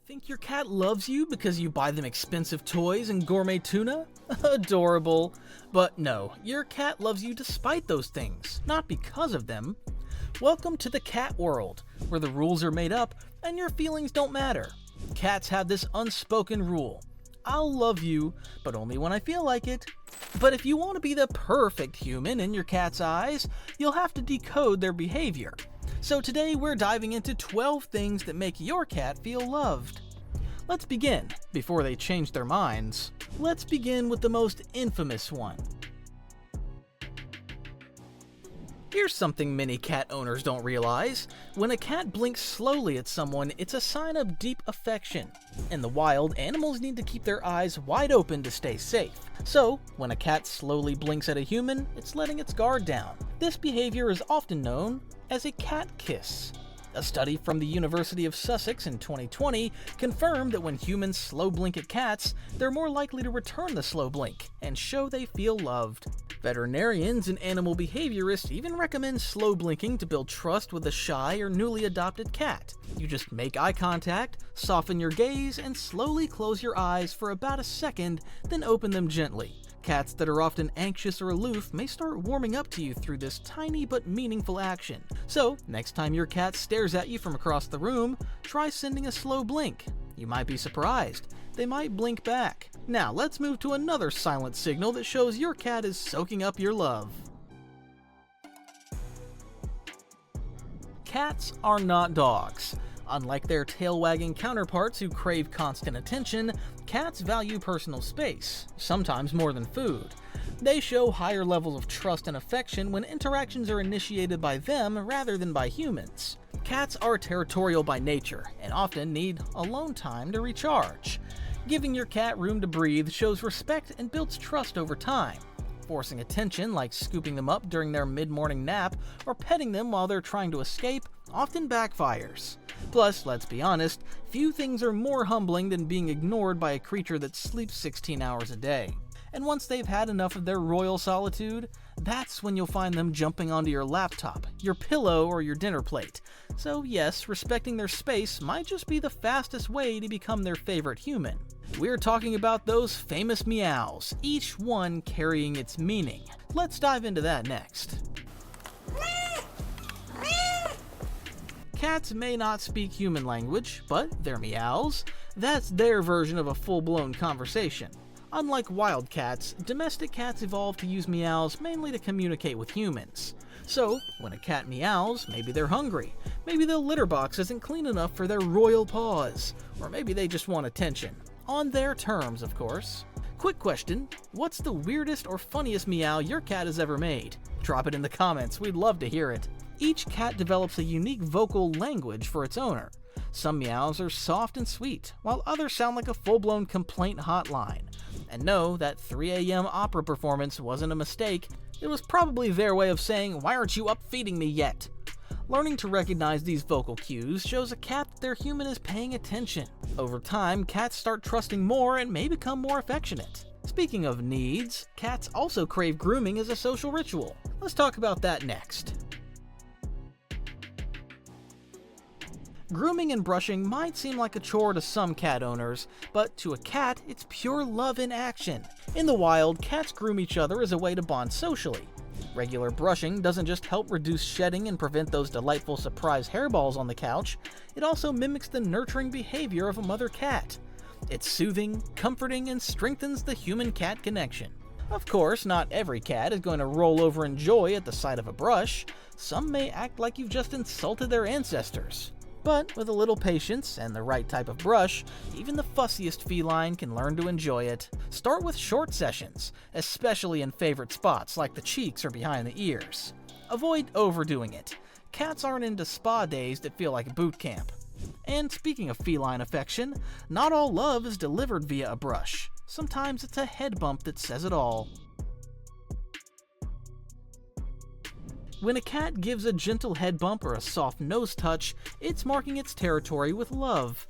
Think your cat loves you because you buy them expensive toys and gourmet tuna? Adorable. But no, your cat loves you despite those things, not because of them. Welcome to the cat world, where the rules are made up and your feelings don't matter. Cats have this unspoken rule. I'll love you, but only when I feel like it. But if you want to be the perfect human in your cat's eyes, you'll have to decode their behavior. So today we're diving into 12 things that make your cat feel loved. Let's begin, before they change their minds. Let's begin with the most infamous one. Here's something many cat owners don't realize. When a cat blinks slowly at someone, it's a sign of deep affection. In the wild, animals need to keep their eyes wide open to stay safe. So, when a cat slowly blinks at a human, it's letting its guard down. This behavior is often known as a cat kiss. A study from the University of Sussex in 2020 confirmed that when humans slow blink at cats, they're more likely to return the slow blink and show they feel loved. Veterinarians and animal behaviorists even recommend slow blinking to build trust with a shy or newly adopted cat. You just make eye contact, soften your gaze, and slowly close your eyes for about a second, then open them gently. Cats that are often anxious or aloof may start warming up to you through this tiny but meaningful action. So, next time your cat stares at you from across the room, try sending a slow blink. You might be surprised. They might blink back. Now, let's move to another silent signal that shows your cat is soaking up your love. Cats are not dogs. Unlike their tail-wagging counterparts who crave constant attention, cats value personal space, sometimes more than food. They show higher levels of trust and affection when interactions are initiated by them rather than by humans. Cats are territorial by nature and often need alone time to recharge. Giving your cat room to breathe shows respect and builds trust over time. Forcing attention, like scooping them up during their mid-morning nap or petting them while they're trying to escape, often backfires. Plus, let's be honest, few things are more humbling than being ignored by a creature that sleeps 16 hours a day. And once they've had enough of their royal solitude, that's when you'll find them jumping onto your laptop, your pillow, or your dinner plate. So yes, respecting their space might just be the fastest way to become their favorite human. We're talking about those famous meows, each one carrying its meaning. Let's dive into that next. Cats may not speak human language, but their meows, that's their version of a full-blown conversation. Unlike wild cats, domestic cats evolved to use meows mainly to communicate with humans. So, when a cat meows, maybe they're hungry, maybe their litter box isn't clean enough for their royal paws, or maybe they just want attention. On their terms, of course. Quick question, what's the weirdest or funniest meow your cat has ever made? Drop it in the comments, we'd love to hear it. Each cat develops a unique vocal language for its owner. Some meows are soft and sweet, while others sound like a full-blown complaint hotline. And no, that 3 a.m. opera performance wasn't a mistake. It was probably their way of saying, "Why aren't you up feeding me yet?" Learning to recognize these vocal cues shows a cat that their human is paying attention. Over time, cats start trusting more and may become more affectionate. Speaking of needs, cats also crave grooming as a social ritual. Let's talk about that next. Grooming and brushing might seem like a chore to some cat owners, but to a cat, it's pure love in action. In the wild, cats groom each other as a way to bond socially. Regular brushing doesn't just help reduce shedding and prevent those delightful surprise hairballs on the couch, it also mimics the nurturing behavior of a mother cat. It's soothing, comforting, and strengthens the human-cat connection. Of course, not every cat is going to roll over in joy at the sight of a brush. Some may act like you've just insulted their ancestors. But with a little patience and the right type of brush, even the fussiest feline can learn to enjoy it. Start with short sessions, especially in favorite spots like the cheeks or behind the ears. Avoid overdoing it. Cats aren't into spa days that feel like boot camp. And speaking of feline affection, not all love is delivered via a brush. Sometimes it's a head bump that says it all. When a cat gives a gentle head bump or a soft nose touch, it's marking its territory with love.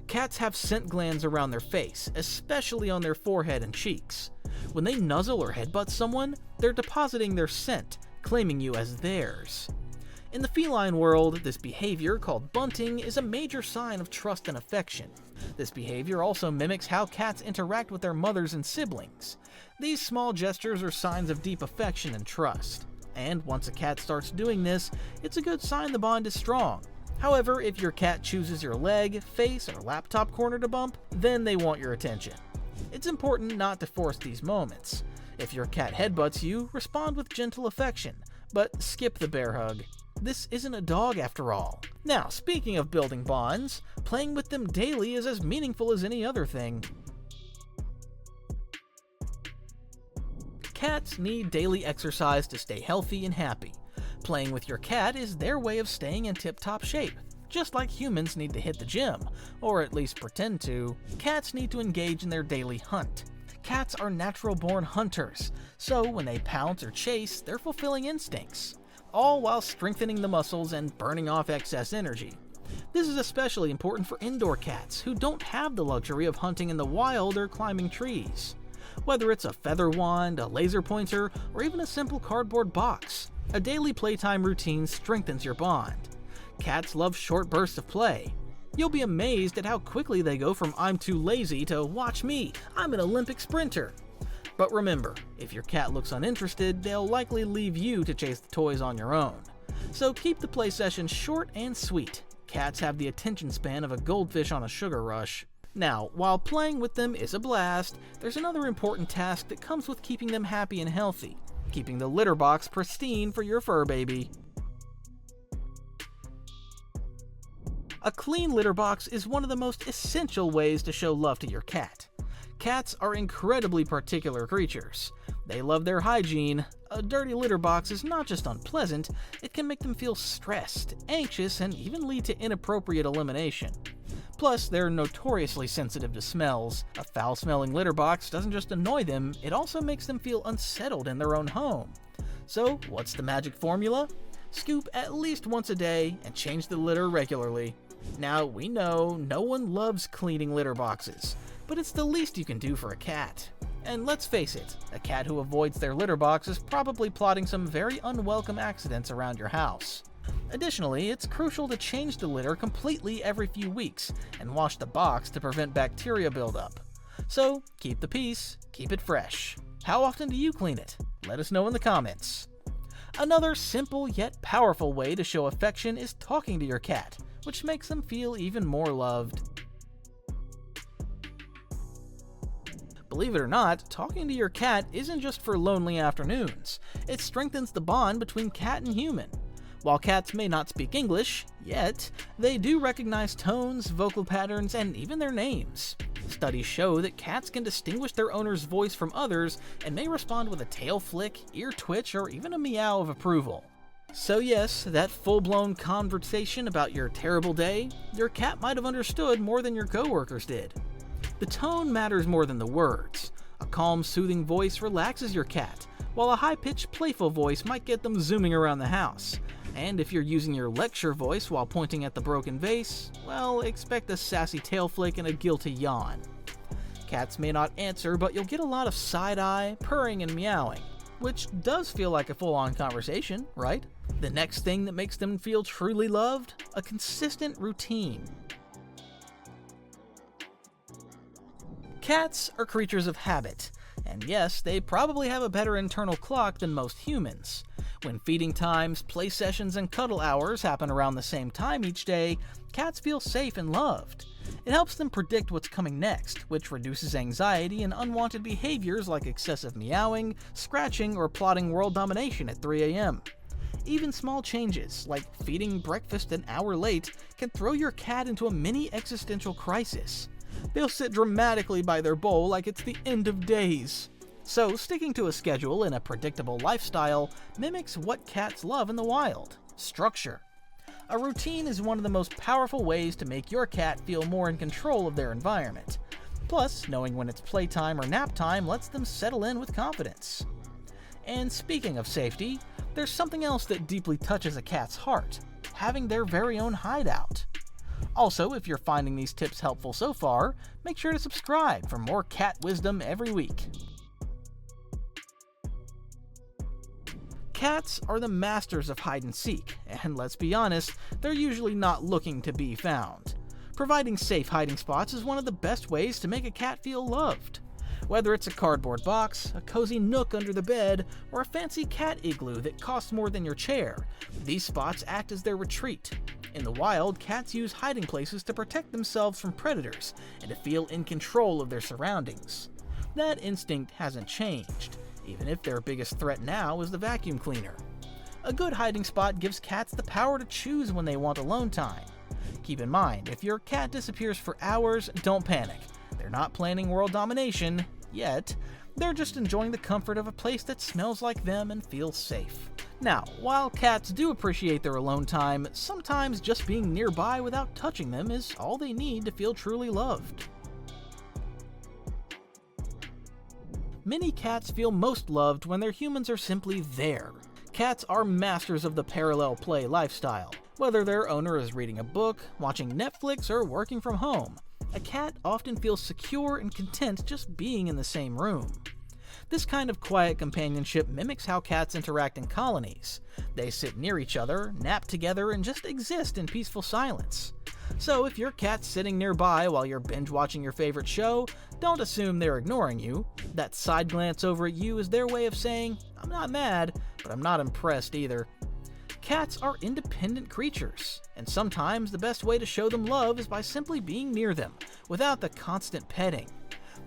Cats have scent glands around their face, especially on their forehead and cheeks. When they nuzzle or headbutt someone, they're depositing their scent, claiming you as theirs. In the feline world, this behavior, called bunting, is a major sign of trust and affection. This behavior also mimics how cats interact with their mothers and siblings. These small gestures are signs of deep affection and trust. And once a cat starts doing this, it's a good sign the bond is strong. However, if your cat chooses your leg, face, or laptop corner to bump, then they want your attention. It's important not to force these moments. If your cat headbutts you, respond with gentle affection, but skip the bear hug. This isn't a dog after all. Now, speaking of building bonds, playing with them daily is as meaningful as any other thing. Cats need daily exercise to stay healthy and happy. Playing with your cat is their way of staying in tip-top shape. Just like humans need to hit the gym, or at least pretend to, cats need to engage in their daily hunt. Cats are natural-born hunters, so when they pounce or chase, they're fulfilling instincts, all while strengthening the muscles and burning off excess energy. This is especially important for indoor cats who don't have the luxury of hunting in the wild or climbing trees. Whether it's a feather wand, a laser pointer, or even a simple cardboard box, a daily playtime routine strengthens your bond. Cats love short bursts of play. You'll be amazed at how quickly they go from "I'm too lazy" to "watch me, I'm an Olympic sprinter." But remember, if your cat looks uninterested, they'll likely leave you to chase the toys on your own. So keep the play session short and sweet. Cats have the attention span of a goldfish on a sugar rush. Now, while playing with them is a blast, there's another important task that comes with keeping them happy and healthy: keeping the litter box pristine for your fur baby. A clean litter box is one of the most essential ways to show love to your cat. Cats are incredibly particular creatures. They love their hygiene. A dirty litter box is not just unpleasant, it can make them feel stressed, anxious, and even lead to inappropriate elimination. Plus, they're notoriously sensitive to smells. A foul-smelling litter box doesn't just annoy them, it also makes them feel unsettled in their own home. So, what's the magic formula? Scoop at least once a day and change the litter regularly. Now, we know no one loves cleaning litter boxes, but it's the least you can do for a cat. And let's face it, a cat who avoids their litter box is probably plotting some very unwelcome accidents around your house. Additionally, it's crucial to change the litter completely every few weeks and wash the box to prevent bacteria buildup. So, keep the peace, keep it fresh. How often do you clean it? Let us know in the comments. Another simple yet powerful way to show affection is talking to your cat, which makes them feel even more loved. Believe it or not, talking to your cat isn't just for lonely afternoons. It strengthens the bond between cat and human. While cats may not speak English, yet, they do recognize tones, vocal patterns, and even their names. Studies show that cats can distinguish their owner's voice from others and may respond with a tail flick, ear twitch, or even a meow of approval. So yes, that full-blown conversation about your terrible day, your cat might have understood more than your coworkers did. The tone matters more than the words. A calm, soothing voice relaxes your cat, while a high-pitched, playful voice might get them zooming around the house. And if you're using your lecture voice while pointing at the broken vase, well, expect a sassy tail flick and a guilty yawn. Cats may not answer, but you'll get a lot of side-eye, purring, and meowing, which does feel like a full-on conversation, right? The next thing that makes them feel truly loved? A consistent routine. Cats are creatures of habit, and yes, they probably have a better internal clock than most humans. When feeding times, play sessions, and cuddle hours happen around the same time each day, cats feel safe and loved. It helps them predict what's coming next, which reduces anxiety and unwanted behaviors like excessive meowing, scratching, or plotting world domination at 3 a.m. Even small changes, like feeding breakfast an hour late, can throw your cat into a mini existential crisis. They'll sit dramatically by their bowl like it's the end of days. So, sticking to a schedule and a predictable lifestyle mimics what cats love in the wild: structure. A routine is one of the most powerful ways to make your cat feel more in control of their environment. Plus, knowing when it's playtime or nap time lets them settle in with confidence. And speaking of safety, there's something else that deeply touches a cat's heart: having their very own hideout. Also, if you're finding these tips helpful so far, make sure to subscribe for more cat wisdom every week. Cats are the masters of hide and seek, and let's be honest, they're usually not looking to be found. Providing safe hiding spots is one of the best ways to make a cat feel loved. Whether it's a cardboard box, a cozy nook under the bed, or a fancy cat igloo that costs more than your chair, these spots act as their retreat. In the wild, cats use hiding places to protect themselves from predators and to feel in control of their surroundings. That instinct hasn't changed, even if their biggest threat now is the vacuum cleaner. A good hiding spot gives cats the power to choose when they want alone time. Keep in mind, if your cat disappears for hours, don't panic. They're not planning world domination, yet. They're just enjoying the comfort of a place that smells like them and feels safe. Now, while cats do appreciate their alone time, sometimes just being nearby without touching them is all they need to feel truly loved. Many cats feel most loved when their humans are simply there. Cats are masters of the parallel play lifestyle. Whether their owner is reading a book, watching Netflix, or working from home, a cat often feels secure and content just being in the same room. This kind of quiet companionship mimics how cats interact in colonies. They sit near each other, nap together, and just exist in peaceful silence. So if your cat's sitting nearby while you're binge-watching your favorite show, don't assume they're ignoring you. That side glance over at you is their way of saying, "I'm not mad, but I'm not impressed either." Cats are independent creatures, and sometimes the best way to show them love is by simply being near them, without the constant petting.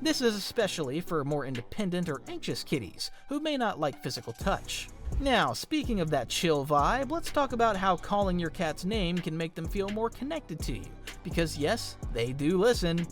This is especially for more independent or anxious kitties, who may not like physical touch. Now, speaking of that chill vibe, let's talk about how calling your cat's name can make them feel more connected to you, because yes, they do listen.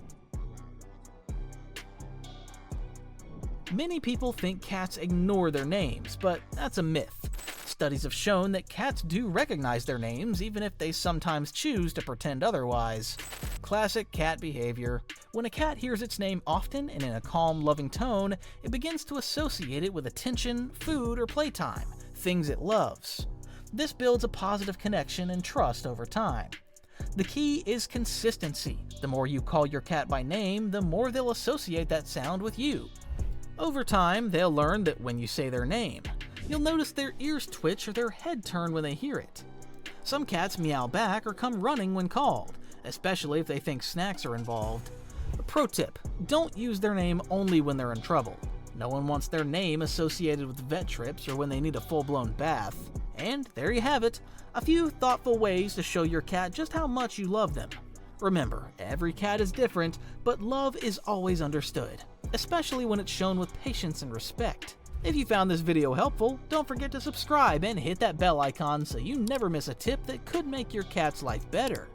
Many people think cats ignore their names, but that's a myth. Studies have shown that cats do recognize their names, even if they sometimes choose to pretend otherwise. Classic cat behavior. When a cat hears its name often and in a calm, loving tone, it begins to associate it with attention, food, or playtime, things it loves. This builds a positive connection and trust over time. The key is consistency. The more you call your cat by name, the more they'll associate that sound with you. Over time, they'll learn that when you say their name, you'll notice their ears twitch or their head turn when they hear it. Some cats meow back or come running when called, especially if they think snacks are involved. A pro tip, don't use their name only when they're in trouble. No one wants their name associated with vet trips or when they need a full-blown bath. And there you have it, a few thoughtful ways to show your cat just how much you love them. Remember, every cat is different, but love is always understood, especially when it's shown with patience and respect. If you found this video helpful, don't forget to subscribe and hit that bell icon so you never miss a tip that could make your cat's life better.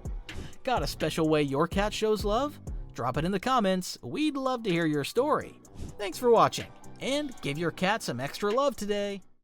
Got a special way your cat shows love? Drop it in the comments, we'd love to hear your story. Thanks for watching, and give your cat some extra love today.